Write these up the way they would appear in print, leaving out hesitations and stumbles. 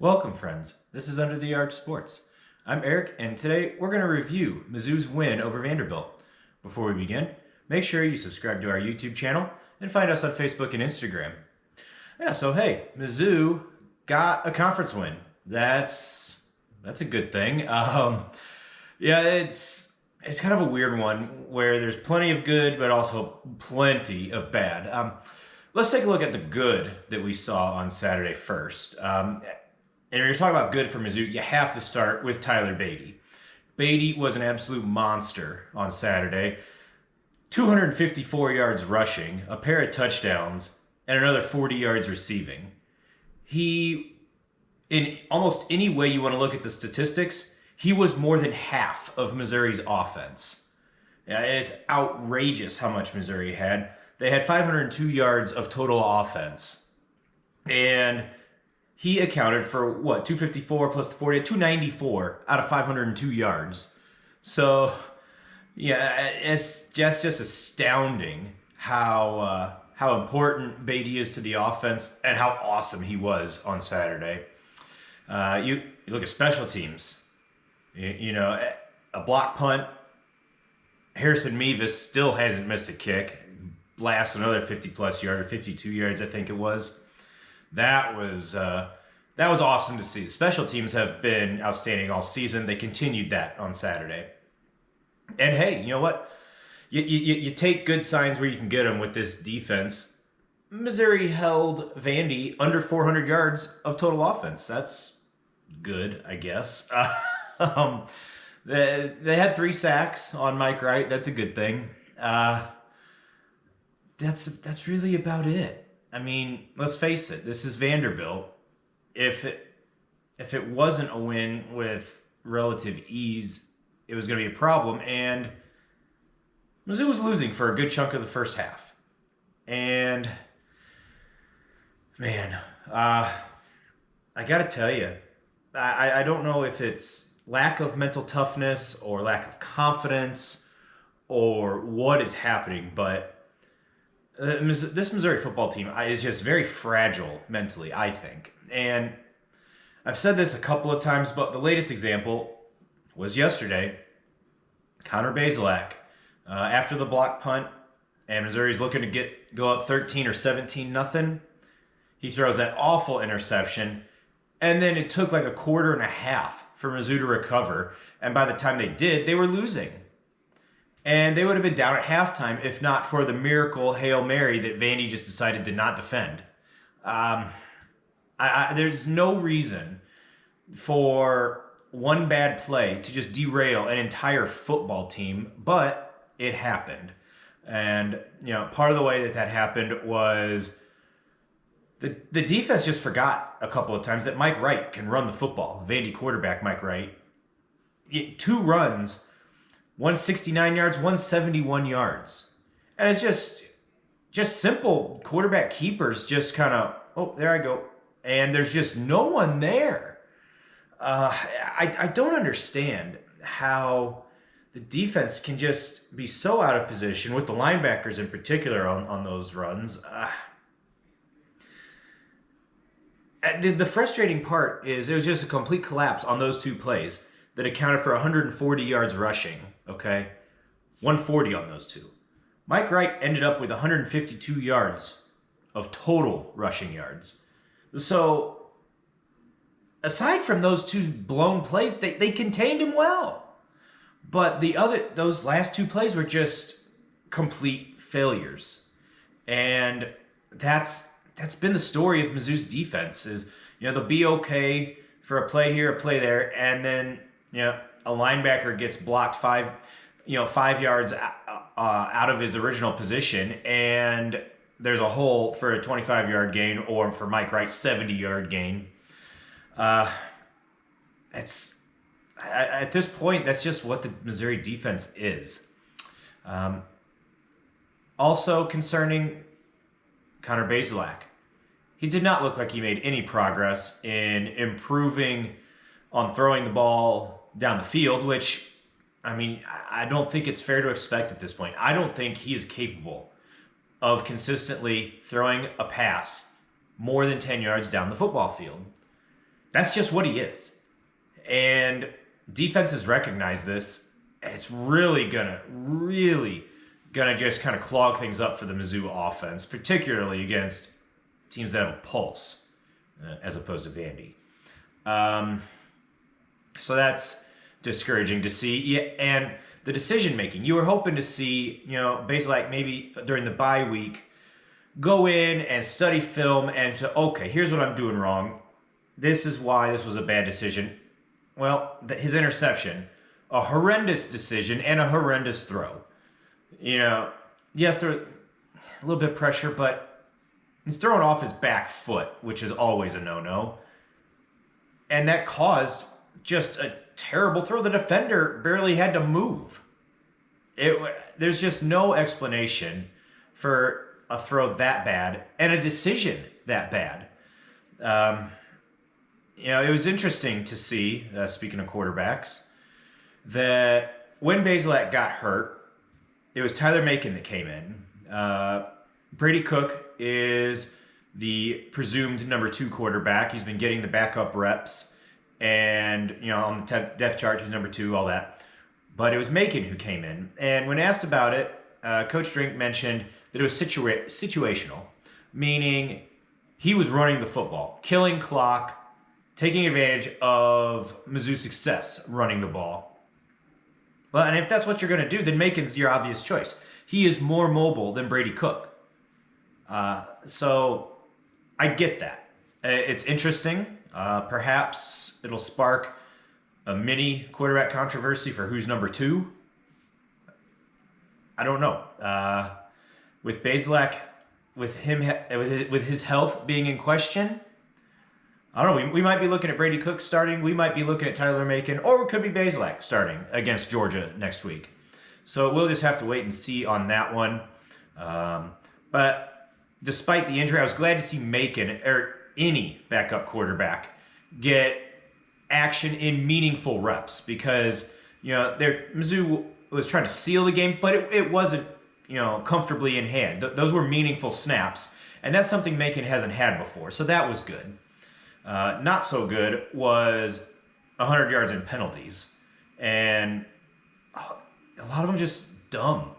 Welcome, friends. This is Under the Yard Sports. I'm Eric, and today we're going to review Mizzou's win over Vanderbilt. Before we begin, make sure you subscribe to our YouTube channel and find us on Facebook and Instagram. Hey, Mizzou got a conference win. That's a good thing. It's kind of a weird one where there's plenty of good, but also plenty of bad. Let's take a look at the good that we saw on Saturday first. And when you're talking about good for Mizzou, you have to start with Tyler Beatty. Beatty was an absolute monster on Saturday. 254 yards rushing, a pair of touchdowns, and another 40 yards receiving. He, in almost any way you want to look at the statistics, he was more than half of Missouri's offense. It's outrageous how much Missouri had. They had 502 yards of total offense. And he accounted for, 254 plus the 40, 294 out of 502 yards. So, it's just astounding how important Beatty is to the offense and how awesome he was on Saturday. You look at special teams. A block punt. Harrison Mevis still hasn't missed a kick. Blast another 50-plus yard, or 52 yards, I think it was. That was awesome to see. The special teams have been outstanding all season. They continued that on Saturday. And hey, you know what? You take good signs where you can get them with this defense. Missouri held Vandy under 400 yards of total offense. That's good, I guess. They had 3 sacks on Mike Wright. That's a good thing. That's really about it. I mean, let's face it. This is Vanderbilt. If it wasn't a win with relative ease, it was going to be a problem. And Mizzou was losing for a good chunk of the first half. And man, I got to tell you, I don't know if it's lack of mental toughness or lack of confidence or what is happening, but this Missouri football team is just very fragile mentally, I think. And I've said this a couple of times, but the latest example was yesterday. Connor Bazelak, after the block punt, and Missouri's looking to go up 13 or 17-0. He throws that awful interception, and then it took like a quarter and a half for Mizzou to recover. And by the time they did, they were losing. And they would have been down at halftime if not for the miracle Hail Mary that Vandy just decided to not defend. There's no reason for one bad play to just derail an entire football team, but it happened. And, part of the way that happened was the defense just forgot a couple of times that Mike Wright can run the football. Vandy quarterback Mike Wright. 2 runs, 169 yards, 171 yards. And it's just simple quarterback keepers, just kind of, oh, there I go. And there's just no one there. I don't understand how the defense can just be so out of position, with the linebackers in particular on those runs. The frustrating part is it was just a complete collapse on those 2 plays that accounted for 140 yards rushing, okay? 140 on those 2. Mike Wright ended up with 152 yards of total rushing yards. So, aside from those 2 blown plays, they contained him well. But those last 2 plays were just complete failures. And that's been the story of Mizzou's defense is, they'll be okay for a play here, a play there, and then a linebacker gets blocked 5 yards out of his original position, and there's a hole for a 25-yard gain, or for Mike Wright's 70-yard gain. At this point, that's just what the Missouri defense is. Also concerning Connor Bazelak. He did not look like he made any progress in improving on throwing the ball down the field, which, I don't think it's fair to expect at this point. I don't think he is capable of consistently throwing a pass more than 10 yards down the football field. That's just what he is. And defenses recognize this. It's really gonna just kind of clog things up for the Mizzou offense, particularly against teams that have a pulse, as opposed to Vandy. So that's discouraging to see. Yeah, and the decision making, you were hoping to see, basically like maybe during the bye week, go in and study film and say, okay, here's what I'm doing wrong. This is why this was a bad decision. Well, his interception, a horrendous decision and a horrendous throw. Yes, there was a little bit of pressure, but he's throwing off his back foot, which is always a no-no. And that caused just a terrible throw. The defender barely had to move. There's just no explanation for a throw that bad and a decision that bad. It was interesting to see, speaking of quarterbacks, that when Bazelak got hurt, it was Tyler MACON that came in. Brady Cook is the presumed number 2 quarterback. He's been getting the backup reps. And, on the depth chart, he's number 2, all that. But it was MACON who came in. And when asked about it, Coach Drink mentioned that it was situational, meaning he was running the football, killing clock, taking advantage of Mizzou's success running the ball. Well, and if that's what you're going to do, then MACON's your obvious choice. He is more mobile than Brady Cook. So I get that. It's interesting. Perhaps it'll spark a mini quarterback controversy for who's number 2. I don't know. With Bazelak, with his health being in question, I don't know. We might be looking at Brady Cook starting. We might be looking at Tyler MACON, or it could be Bazelak starting against Georgia next week. So we'll just have to wait and see on that one. But despite the injury, I was glad to see MACON, or any backup quarterback, get action in meaningful reps, because Mizzou was trying to seal the game, but it wasn't comfortably in hand. Those were meaningful snaps, and that's something MACON hasn't had before, so that was good. Not so good was 100 yards in penalties, and a lot of them just dumb.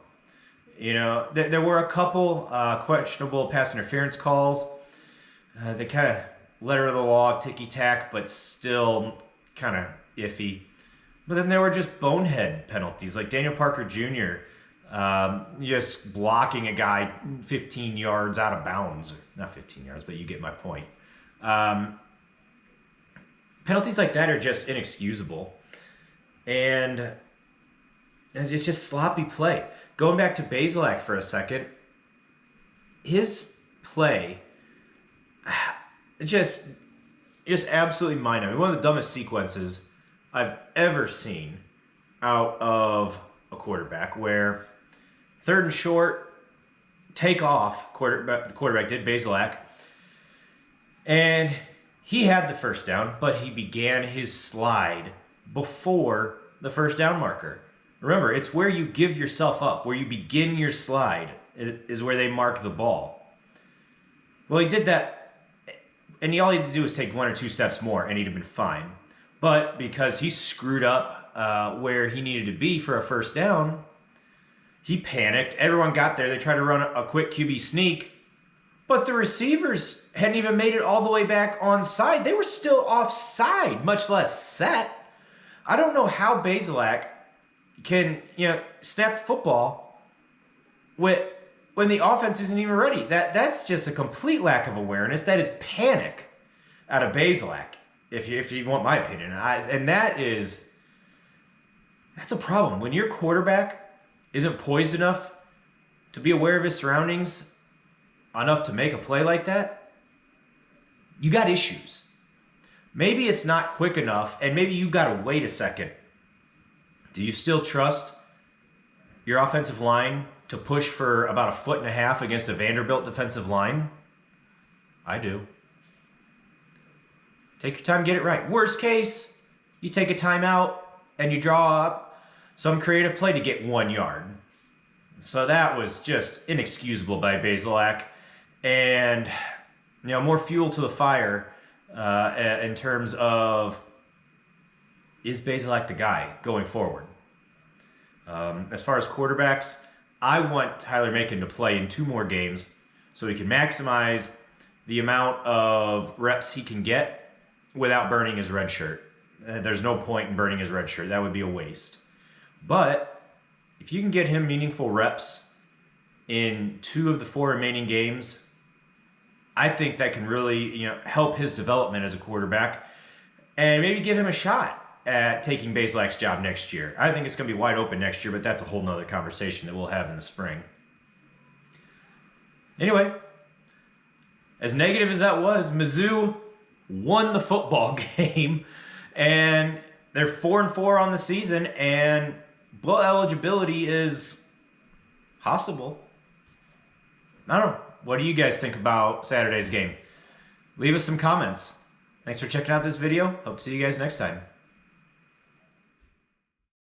There were a couple questionable pass interference calls. They kind of letter of the law, ticky-tack, but still kind of iffy. But then there were just bonehead penalties, like Daniel Parker Jr. Just blocking a guy 15 yards out of bounds. Not 15 yards, but you get my point. Penalties like that are just inexcusable. And it's just sloppy play. Going back to Bazelak for a second, his play, just absolutely mind-numbing. One of the dumbest sequences I've ever seen out of a quarterback, where 3rd and short, take off, the quarterback did, Bazelak, and he had the first down, but he began his slide before the first down marker. Remember, it's where you give yourself up, where you begin your slide is where they mark the ball. Well, he did that, and all he had to do was take 1 or 2 steps more, and he'd have been fine. But because he screwed up where he needed to be for a first down, he panicked. Everyone got there. They tried to run a quick QB sneak, but the receivers hadn't even made it all the way back onside. They were still offside, much less set. I don't know how Bazelak can snap the football when the offense isn't even ready. That's just a complete lack of awareness. That is panic out of Bazelak, if you want my opinion. And that's a problem. When your quarterback isn't poised enough to be aware of his surroundings enough to make a play like that, you got issues. Maybe it's not quick enough, and maybe you got to wait a second. Do you still trust your offensive line to push for about 1.5 feet against a Vanderbilt defensive line? I do. Take your time, get it right. Worst case, you take a timeout and you draw up some creative play to get 1 yard. So that was just inexcusable by Bazelak. And more fuel to the fire in terms of, is Bazelak the guy going forward? As far as quarterbacks, I want Tyler Macon to play in 2 more games so he can maximize the amount of reps he can get without burning his red shirt. There's no point in burning his red shirt. That would be a waste. But if you can get him meaningful reps in 2 of the 4 remaining games, I think that can really, help his development as a quarterback and maybe give him a shot at taking Bazelak's job next year. I think it's going to be wide open next year, but that's a whole nother conversation that we'll have in the spring. Anyway, as negative as that was, Mizzou won the football game, and they're 4-4 on the season, and bowl eligibility is possible. I don't know. What do you guys think about Saturday's game? Leave us some comments. Thanks for checking out this video. Hope to see you guys next time.